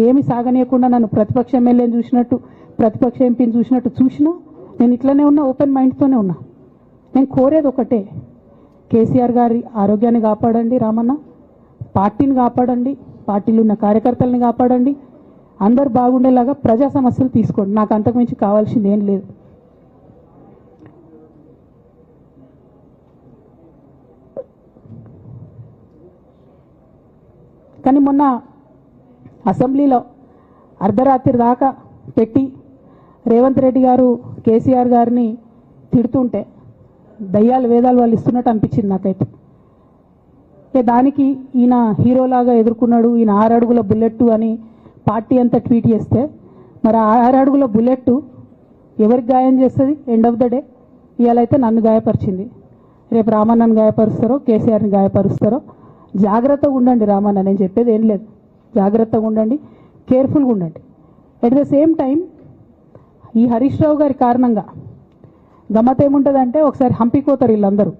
ఏమి సాగనీయకుండా నన్ను ప్రతిపక్ష ఎమ్మెల్యేని చూసినట్టు ప్రతిపక్ష ఎంపీని చూసినా నేను ఇట్లనే ఉన్నా, ఓపెన్ మైండ్తోనే ఉన్నా. నేను కోరేది ఒకటే, కేసీఆర్ గారి ఆరోగ్యాన్ని కాపాడండి రామన్న, పార్టీని కాపాడండి, పార్టీలో ఉన్న కార్యకర్తల్ని కాపాడండి, అందరు బాగుండేలాగా ప్రజా సమస్యలు తీసుకోండి. నాకు అంతకుమించి కావాల్సింది ఏం లేదు. కానీ మొన్న అసెంబ్లీలో అర్ధరాత్రి దాకా పెట్టి రేవంత్ రెడ్డి గారు కేసీఆర్ గారిని తిడుతుంటే దయ్యాలు వేదాలు వాళ్ళు ఇస్తున్నట్టు అనిపించింది నాకైతే. దానికి ఈయన హీరోలాగా ఎదుర్కొన్నాడు, ఈయన 6 అడుగుల బుల్లెట్ అని పార్టీ అంతా ట్వీట్ చేస్తే, మరి 6 అడుగుల బుల్లెట్ ఎవరికి గాయం చేస్తుంది? ఎండ్ ఆఫ్ ద డే ఇవాళ అయితే నన్ను గాయపరిచింది, రేపు రామన్నను గాయపరుస్తారో కేసీఆర్ని గాయపరుస్తారో. జాగ్రత్తగా ఉండండి రామన్న, నేను చెప్పేది ఏం లేదు, జాగ్రత్తగా ఉండండి, కేర్ఫుల్గా ఉండండి. ఎట్ ద సేమ్ టైం ఈ హరీష్ రావు గారి కారణంగా గమ్మత్ ఏముంటుందంటే, ఒకసారి హంపీకి పోతారు వీళ్ళందరూ,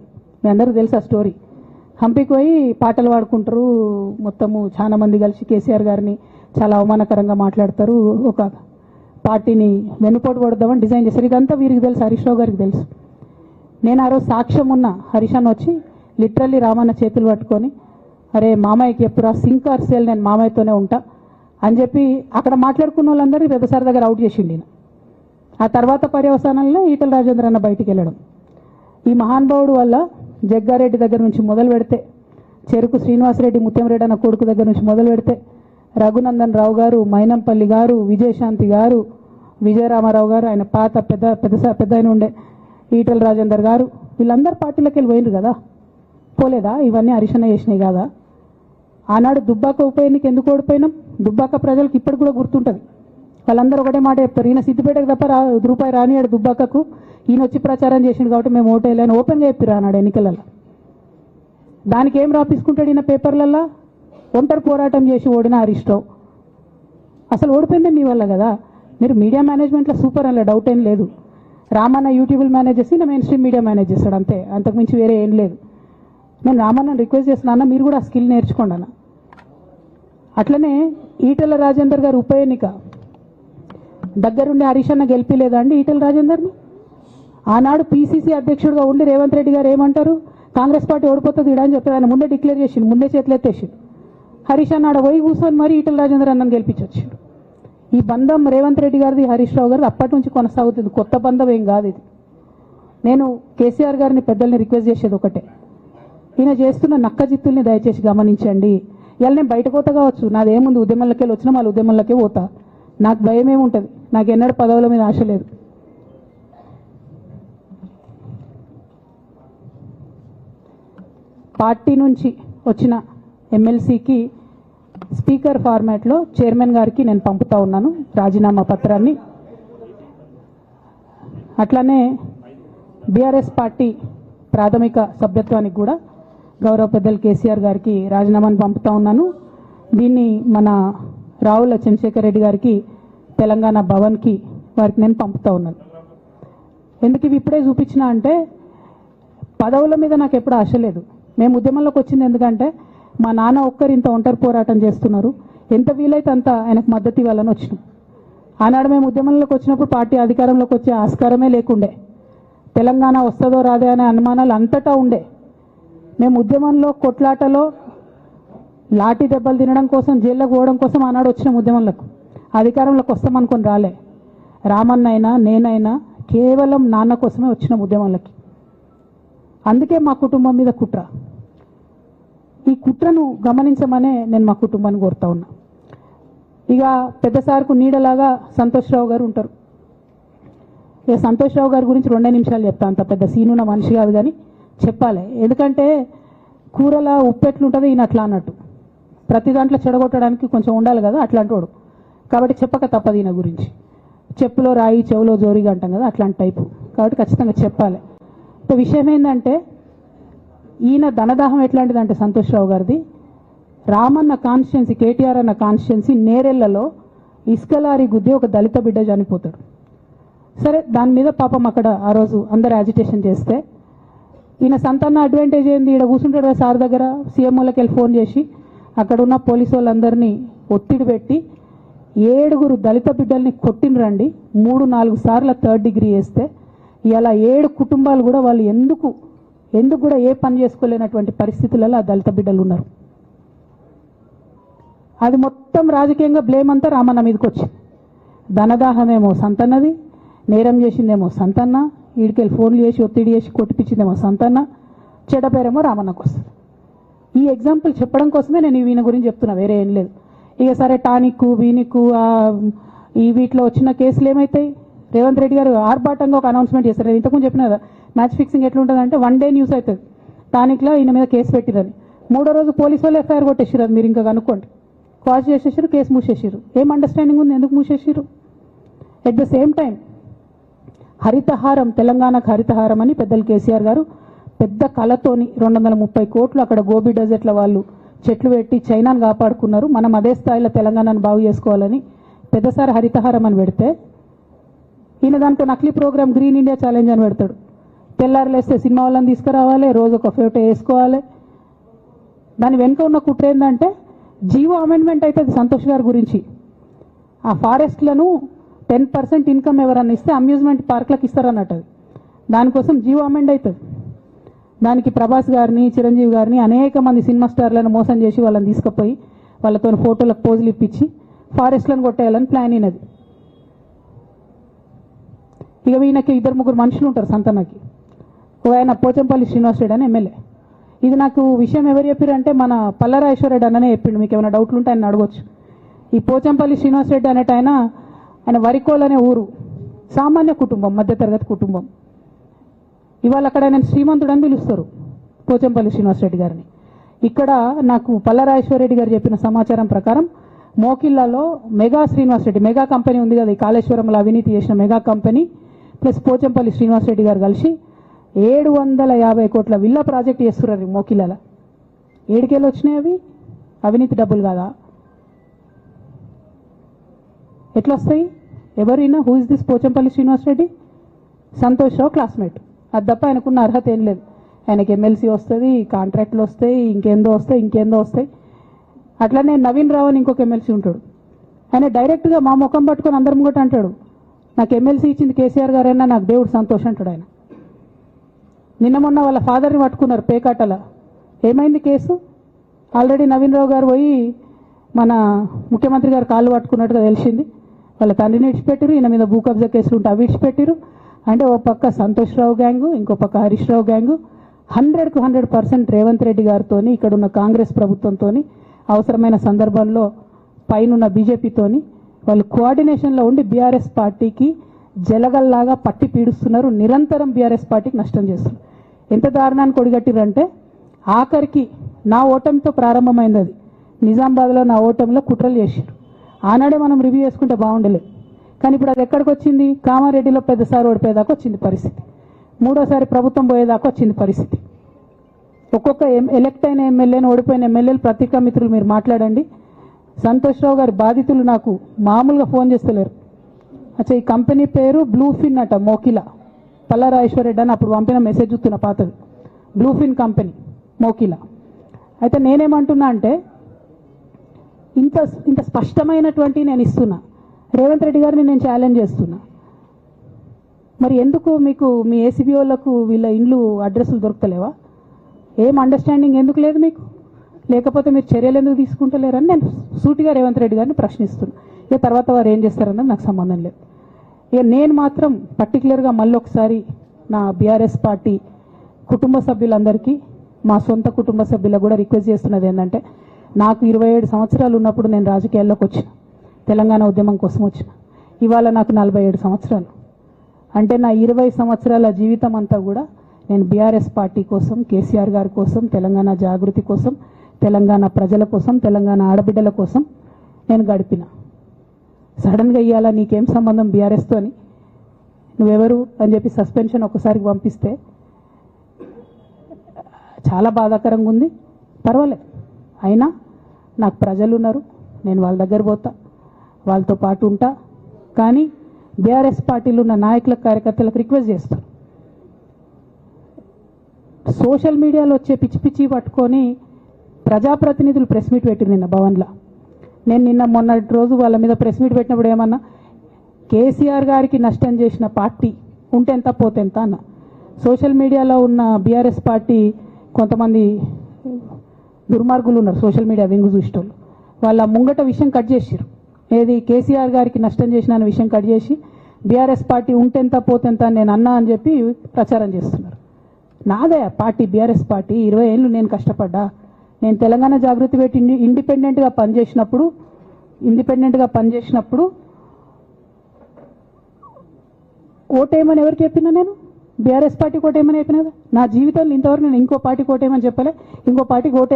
మీ అందరికీ తెలుసు ఆ స్టోరీ. హంపీకి పోయి పాటలు పాడుకుంటారు, మొత్తము చాలా మంది కలిసి కేసీఆర్ గారిని చాలా అవమానకరంగా మాట్లాడతారు, ఒక పార్టీని వెన్నుపోటు పడదామని డిజైన్ చేశారు. ఇదంతా వీరికి తెలుసు, హరీష్ రావు గారికి తెలుసు. నేను ఆ రోజు సాక్ష్యం ఉన్న హరీష్ అన్న వచ్చి లిటరల్లీ రామన్న చేతులు పట్టుకొని, అరే మామయ్యకి ఎప్పుడు సింక్ ఆర్ సేల్, నేను మామయ్యతోనే ఉంటా అని చెప్పి అక్కడ మాట్లాడుకున్న వాళ్ళందరినీ పెద్దసారి దగ్గర అవుట్ చేసిండి. ఆ తర్వాత పర్యవసానంలో ఈటల రాజేంద్ర అన్న బయటికి వెళ్ళడం. ఈ మహానుభావుడు వల్ల జగ్గారెడ్డి దగ్గర నుంచి మొదలు పెడితే, చెరుకు శ్రీనివాసరెడ్డి ముత్యంరెడ్డి అన్న కొడుకు దగ్గర నుంచి మొదలు పెడితే, రఘునందన్ రావు గారు, మైనంపల్లి గారు, విజయశాంతి గారు, విజయరామారావు గారు, ఆయన పాత పెద్ద ఆయన ఉండే ఈటల రాజేందర్ గారు, వీళ్ళందరూ పార్టీలోకి వెళ్ళి పోయినారు కదా. పోలేదా? ఇవన్నీ హరీషన్న చేసినాయి కాదా? ఆనాడు దుబ్బాక ఉప ఎన్నిక ఎందుకు ఓడిపోయినాం? దుబ్బాక ప్రజలకు ఇప్పటికి కూడా గుర్తుంటుంది. వాళ్ళందరూ ఒకటే మాట చెప్తారు, ఈయన సిద్దిపేటకు తప్ప రూపాయి రానియాడు దుబ్బాకకు, ఈయన వచ్చి ప్రచారం చేసిండు కాబట్టి మేము ఓటేయాలని ఓపెన్గా చెప్పారు ఆనాడు ఎన్నికలలో. దానికి ఏం రాపించుకుంటాడు ఈయన పేపర్లల్లో? ఒంటరి పోరాటం చేసి ఓడిన హరీష్ రావు. అసలు ఓడిపోయిందే మీ వల్ల కదా. మీరు మీడియా మేనేజ్మెంట్లో సూపర్, అలా డౌట్ ఏం లేదు. రామన్న యూట్యూబ్ మేనేజ్ చేసి ఈయన మెయిన్ స్ట్రీమ్ మీడియా మేనేజ్ చేస్తాడు, అంతే, అంతకుమించి వేరే ఏం లేదు. నేను రామన్నని రిక్వెస్ట్ చేస్తున్నా, మీరు కూడా ఆ స్కిల్ నేర్చుకోండి అన్న. అట్లనే ఈటల రాజేందర్ గారు ఉప ఎన్నిక దగ్గరుండి హరీష్ అన్న గెలిపిలేదా అండి ఈటల రాజేందర్ని? ఆనాడు పీసీసీ అధ్యక్షుడిగా ఉండి రేవంత్ రెడ్డి గారు ఏమంటారు, కాంగ్రెస్ పార్టీ ఓడిపోతుంది ఇడా అని చెప్పి ఆయన ముందే డిక్లేర్ చేసిండు, ముందే చేతులు ఎత్తేసిండు. హరీష్ అన్న ఆడ పోయి కూర్చొని మరి ఈటల రాజేందర్ అన్నని గెలిపించొచ్చిండు. ఈ బంధం రేవంత్ రెడ్డి గారిది హరీష్ రావు గారిది అప్పటి నుంచి కొనసాగుతుంది, కొత్త బంధం ఏం కాదు ఇది. నేను కేసీఆర్ గారిని పెద్దల్ని రిక్వెస్ట్ చేసేది ఒకటే, ఈయన చేస్తున్న నక్క జిత్తుల్ని దయచేసి గమనించండి. ఇవాళ నేను బయట పోతా కావచ్చు, నాదేముంది, ఉద్యమంలోకి వెళ్ళి వచ్చినా మళ్ళీ ఉద్యమంలోకే పోతా, నాకు భయం ఏముంటుంది, నాకు ఎన్నడూ పదవుల మీద ఆశ లేదు. పార్టీ నుంచి వచ్చిన ఎమ్మెల్సీకి స్పీకర్ ఫార్మాట్లో చైర్మన్ గారికి నేను పంపుతా ఉన్నాను రాజీనామా పత్రాన్ని. అట్లానే బీఆర్ఎస్ పార్టీ ప్రాథమిక సభ్యత్వానికి కూడా గౌరవ పెద్దలు కేసీఆర్ గారికి రాజీనామాను పంపుతా ఉన్నాను. దీన్ని మన రావుల చంద్రశేఖర్ రెడ్డి గారికి తెలంగాణ భవన్కి వారికి నేను పంపుతా ఉన్నాను. ఎందుకు ఇవి ఇప్పుడే చూపించినా అంటే, పదవుల మీద నాకు ఎప్పుడు ఆశ లేదు. మేము ఉద్యమంలోకి వచ్చింది ఎందుకంటే మా నాన్న ఒక్కరు ఇంత ఒంటరి పోరాటం చేస్తున్నారు, ఎంత వీలైతే అంత ఆయనకు మద్దతు ఇవ్వాలని వచ్చినాం. ఆనాడు మేము ఉద్యమంలోకి వచ్చినప్పుడు పార్టీ అధికారంలోకి వచ్చే ఆస్కారమే లేకుండే, తెలంగాణ వస్తుందో రాదే అనే అనుమానాలు అంతటా ఉండే. మేము ఉద్యమంలో కొట్లాటలో లాఠీ దెబ్బలు తినడం కోసం, జైల్లోకి పోవడం కోసం ఆనాడు వచ్చినాం ఉద్యమంలోకి. అధికారంలోకి వస్తామనుకొని రాలే. రామన్న అయినా నేనైనా కేవలం నాన్న కోసమే వచ్చినాం ఉద్యమంలోకి. అందుకే మా కుటుంబం మీద కుట్ర. ఈ కుట్రను గమనించమనే నేను మా కుటుంబాన్ని కోరుతా ఉన్నా. ఇక పెద్దసార్కు నీడలాగా సంతోష్ రావు గారు ఉంటారు. ఇక సంతోష్ రావు గారి గురించి 2 నిమిషాలు చెప్తా, అంత పెద్ద సీనున్న మనిషి కాదు కానీ చెప్పాలి. ఎందుకంటే కూరల ఉప్పు ఎట్లుంటుంది ఈయన అట్లా అన్నట్టు, ప్రతి దాంట్లో చెడగొట్టడానికి కొంచెం ఉండాలి కదా అట్లాంటి వాడు. కాబట్టి చెప్పక తప్పదు ఈయన గురించి. చెప్పులో రాయి చెవులో జోరిగా అంటాం కదా, అట్లాంటి టైపు. కాబట్టి ఖచ్చితంగా చెప్పాలి. విషయం ఏంటంటే, ఈయన ధనదాహం ఎట్లాంటిదంటే సంతోష్ రావు గారిది, రామన్న కాన్స్టిట్యున్సీ, కేటీఆర్ అన్న కాన్స్టిట్యున్సీ నేరెళ్లలో ఇసుకలారి గుద్ది ఒక దళిత బిడ్డ చనిపోతాడు. సరే, దాని మీద పాపం అక్కడ ఆ రోజు అందరు యాజిటేషన్ చేస్తే, ఈయన సంతాన అడ్వాంటేజ్ ఏంది, ఈడ కూర్చుంటాడు కదా సార్ దగ్గర, సీఎంఓలకి వెళ్ళి ఫోన్ చేసి అక్కడ ఉన్న పోలీసు వాళ్ళందరినీ ఒత్తిడి పెట్టి 7 దళిత బిడ్డల్ని కొట్టినరండి 3-4 సార్లు 3rd డిగ్రీ వేస్తే ఇలా 7 కుటుంబాలు కూడా వాళ్ళు ఎందుకు కూడా ఏ పని చేసుకోలేనటువంటి పరిస్థితులలో ఆ దళిత బిడ్డలు ఉన్నారు. అది మొత్తం రాజకీయంగా బ్లేమ్ అంతా రామన్న మీదకి వచ్చింది. ధనదాహమేమో సంతన్నది, నేరం చేసిందేమో సంతన్న, ఈడికెళ్ళి ఫోన్లు చేసి ఒత్తిడి చేసి కొట్టిపించిందేమో సంతన్న, చెడ్డ పేరేమో రామన్నకు వస్తుంది. ఈ ఎగ్జాంపుల్ చెప్పడం కోసమే నేను వీని గురించి చెప్తున్నా, వేరే ఏం లేదు. ఇక సరే టానిక్ వీనికు ఈ వీటిలో వచ్చిన కేసులు ఏమవుతాయి? రేవంత్ రెడ్డి గారు ఆర్భాటంగా ఒక అనౌన్స్మెంట్ చేస్తారు. నేను ఇంతకుముందు చెప్పిన కదా మ్యాచ్ ఫిక్సింగ్ ఎట్లుంటుందంటే 1 డే న్యూస్ అవుతుంది, టానిక్లో ఈయన మీద కేసు పెట్టిరని, 3వ రోజు పోలీసు వాళ్ళు ఎఫ్ఐఆర్ కొట్టేసారు. అది మీరు ఇంకా కనుక్కోండి. కాజ్ చేసేసారు, కేసు మూసేసారు. ఏం అండర్స్టాండింగ్ ఉంది ఎందుకు మూసేసారు? At the same time Harithaharam, తెలంగాణకు హరితహారం అని పెద్దలు కేసీఆర్ గారు పెద్ద కళతోని 230 కోట్లు అక్కడ గోబీ డెజర్ట్ల వాళ్ళు చెట్లు పెట్టి చైనాను కాపాడుకున్నారు. మనం అదే స్థాయిలో తెలంగాణను బాగు చేసుకోవాలని పెద్దసారి హరితహారం అని పెడితే ఈయన దానికి నకిలీ ప్రోగ్రామ్ గ్రీన్ ఇండియా ఛాలెంజ్ అని పెడతాడు. తెల్లారులేస్తే సినిమా వాళ్ళని తీసుకురావాలి, రోజు ఒక ఫోటో వేసుకోవాలి. దాని వెనుక ఉన్న కుట్ర ఏంటంటే జీవో అమెండ్మెంట్ అవుతుంది సంతోష్ గారి గురించి. ఆ ఫారెస్ట్లను 10% ఇన్కమ్ ఎవరన్నా ఇస్తే అమ్యూజ్మెంట్ పార్క్లకు ఇస్తారన్నట్టు. దానికోసం జీవో అమెండ్ అవుతుంది. దానికి ప్రభాస్ గారిని, చిరంజీవి గారిని, అనేక మంది సినిమా స్టార్లను మోసం చేసి వాళ్ళని తీసుకుపోయి వాళ్ళతో ఫోటోలకు పోజులు ఇప్పించి ఫారెస్ట్లను కొట్టేయాలని ప్లాన్ అయినది. ఇక ఈయనకి 2-3 మనుషులు ఉంటారు సంతనకి. ఆయన పోచంపల్లి శ్రీనివాస్ రెడ్డి అని ఎమ్మెల్యే. ఇది నాకు విషయం ఎవరు చెప్పారంటే మన పల్లరాజేశ్వరరెడ్డి అన్ననే చెప్పిండు. మీకు ఏమైనా డౌట్లు ఉంటే ఆయన అడగొచ్చు. ఈ పోచంపల్లి శ్రీనివాస్ రెడ్డి అనేట ఆయన వరికోల్ అనే ఊరు, సామాన్య కుటుంబం, మధ్యతరగతి కుటుంబం. ఇవాళ అక్కడ ఆయన శ్రీమంతుడు అని పిలుస్తారు పోచంపల్లి శ్రీనివాసరెడ్డి గారిని. ఇక్కడ నాకు పల్లరాజేశ్వరరెడ్డి గారు చెప్పిన సమాచారం ప్రకారం మోకిల్లాలో మెగా శ్రీనివాసరెడ్డి, మెగా కంపెనీ ఉంది కదా, ఈ కాళేశ్వరంలో అవినీతి చేసిన మెగా కంపెనీ ప్లస్ పోచంపల్లి శ్రీనివాసరెడ్డి గారు కలిసి 750 కోట్ల విల్లా ప్రాజెక్ట్ చేస్తున్నారు మోకిల్లాల. ఏడికేళ్ళు వచ్చినాయి అవి? అవినీతి డబ్బులు కాదా? ఎట్లా వస్తాయి? ఎవరైనా who is this Pochampally Srinivasa Reddy? Santosh Rao classmate. అది తప్ప ఆయనకున్న అర్హత ఏం లేదు. ఆయనకి ఎమ్మెల్సీ వస్తుంది, కాంట్రాక్ట్లు వస్తాయి, ఇంకేందో వస్తాయి. అట్లనే నవీన్ రావు అని ఇంకొక ఎమ్మెల్సీ ఉంటాడు. ఆయన డైరెక్ట్గా మా ముఖం పట్టుకొని అందరం కూడా అంటాడు, నాకు ఎమ్మెల్సీ ఇచ్చింది కేసీఆర్ గారైనా నాకు దేవుడు సంతోషం అంటాడు ఆయన. నిన్న మొన్న వాళ్ళ ఫాదర్ని పట్టుకున్నారు పేకాటల. ఏమైంది కేసు? ఆల్రెడీ నవీన్ రావు గారు పోయి మన ముఖ్యమంత్రి గారు కాళ్ళు పట్టుకున్నట్టుగా తెలిసింది. వాళ్ళ తండ్రిని విడిచిపెట్టారు, ఈయన మీద భూ కబ్జా కేసులు ఉంటే అవి విడిచిపెట్టారు. అంటే ఓ పక్క సంతోష్ రావు గ్యాంగు, ఇంకో పక్క హరీష్ రావు గ్యాంగు 100కు 100% రేవంత్ రెడ్డి గారితో, ఇక్కడున్న కాంగ్రెస్ ప్రభుత్వంతో, అవసరమైన సందర్భాల్లో పైనున్న బీజేపీతోని వాళ్ళు కోఆర్డినేషన్లో ఉండి బీఆర్ఎస్ పార్టీకి జలగల్లాగా పట్టి పీడుస్తున్నారు. నిరంతరం బీఆర్ఎస్ పార్టీకి నష్టం చేస్తున్నారు. ఎంత దారుణానికి ఒడిగట్టిరంటే ఆఖరికి నా ఓటమితో ప్రారంభమైంది అది. నిజామాబాద్లో నా ఓటమిలో కుట్రలు చేశారు. ఆనాడే మనం రివ్యూ చేసుకుంటే బాగుండలేదు. కానీ ఇప్పుడు అది ఎక్కడికి వచ్చింది? కామారెడ్డిలో పెద్దసారి ఓడిపోయేదాకా వచ్చింది పరిస్థితి. 3వసారి ప్రభుత్వం పోయేదాకా వచ్చింది పరిస్థితి. ఒక్కొక్క ఎలక్ట్ అయిన ఎమ్మెల్యేను, ఓడిపోయిన ఎమ్మెల్యేలు పత్రికా మిత్రులు మీరు మాట్లాడండి. సంతోష్ రావు గారి బాధితులు నాకు మామూలుగా ఫోన్ చేస్తలేరు. అచ్చా ఈ కంపెనీ పేరు బ్లూఫిన్ అట, మోకిలా. పల్లరాజేశ్వరరెడ్డి అని అప్పుడు పంపిన మెసేజ్ చూస్తున్న పాతది, బ్లూఫిన్ కంపెనీ మోకిలా. అయితే నేనేమంటున్నా అంటే ఇంత స్పష్టమైనటువంటి నేను ఇస్తున్నా, రేవంత్ రెడ్డి గారిని నేను ఛాలెంజ్ చేస్తున్నా. మరి ఎందుకు మీకు మీ ఏసీబీ వాళ్ళకు వీళ్ళ ఇండ్లు అడ్రస్లు దొరుకుతలేవా? ఏం అండర్స్టాండింగ్ ఎందుకు లేదు మీకు? లేకపోతే మీరు చర్యలు ఎందుకు తీసుకుంటలేరని నేను సూటిగా రేవంత్ రెడ్డి గారిని ప్రశ్నిస్తున్నా. ఇక తర్వాత వారు ఏం చేస్తారన్నది నాకు సంబంధం లేదు. ఇక నేను మాత్రం పర్టికులర్గా మళ్ళీ ఒకసారి నా బీఆర్ఎస్ పార్టీ కుటుంబ సభ్యులందరికీ, మా సొంత కుటుంబ సభ్యులకు కూడా రిక్వెస్ట్ చేస్తున్నది ఏంటంటే, నాకు 27 సంవత్సరాలు ఉన్నప్పుడు నేను రాజకీయాల్లోకి వచ్చిన, తెలంగాణ ఉద్యమం కోసం వచ్చిన. ఇవాళ నాకు 47 సంవత్సరాలు. అంటే నా 20 సంవత్సరాల జీవితం అంతా కూడా నేను బీఆర్ఎస్ పార్టీ కోసం, కేసీఆర్ గారి కోసం, తెలంగాణ జాగృతి కోసం, తెలంగాణ ప్రజల కోసం, తెలంగాణ ఆడబిడ్డల కోసం నేను గడిపిన. సడన్గా ఇవాళ నీకేం సంబంధం బీఆర్ఎస్తో అని, నువ్వెవరు అని చెప్పి సస్పెన్షన్ ఒకసారికి పంపిస్తే చాలా బాధాకరంగా ఉంది. పర్వాలేదు, అయినా నాకు ప్రజలు ఉన్నారు, నేను వాళ్ళ దగ్గర పోతా, వాళ్ళతో పాటు ఉంటా. కానీ బీఆర్ఎస్ పార్టీలో ఉన్న నాయకులకు, కార్యకర్తలకు రిక్వెస్ట్ చేస్తాను, సోషల్ మీడియాలో వచ్చే పిచ్చి పిచ్చి పట్టుకొని ప్రజాప్రతినిధులు ప్రెస్ మీట్ పెట్టింది నిన్న భవన్లో. నేను నిన్న మొన్నటి రోజు వాళ్ళ మీద ప్రెస్ మీట్ పెట్టినప్పుడు ఏమన్నా, కేసీఆర్ గారికి నష్టం చేసిన పార్టీ ఉంటే ఎంత పోతే ఎంత అన్న. సోషల్ మీడియాలో ఉన్న బీఆర్ఎస్ పార్టీ కొంతమంది దుర్మార్గులు ఉన్నారు, సోషల్ మీడియా వింగు చూసేటోళ్ళు. వాళ్ళ ముంగట విషయం కట్ చేసిరు, ఏది కేసీఆర్ గారికి నష్టం చేసిన అనే విషయం కట్ చేసి బీఆర్ఎస్ పార్టీ ఉంటెంత పోతెంత నేను అన్నా అని చెప్పి ప్రచారం చేస్తున్నారు. నాదే పార్టీ, బీఆర్ఎస్ పార్టీ. 20 ఏళ్ళు నేను కష్టపడ్డా. నేను తెలంగాణ జాగృతి పెట్టి ఇండిపెండెంట్గా పనిచేసినప్పుడు ఓటేయమని ఎవరికి చెప్పినా? నేను బీఆర్ఎస్ పార్టీకి ఓటేయమని చెప్పినా కదా. నా జీవితంలో ఇంతవరకు నేను ఇంకో పార్టీకి ఓటేయమని చెప్పలే, ఇంకో పార్టీకి ఓటే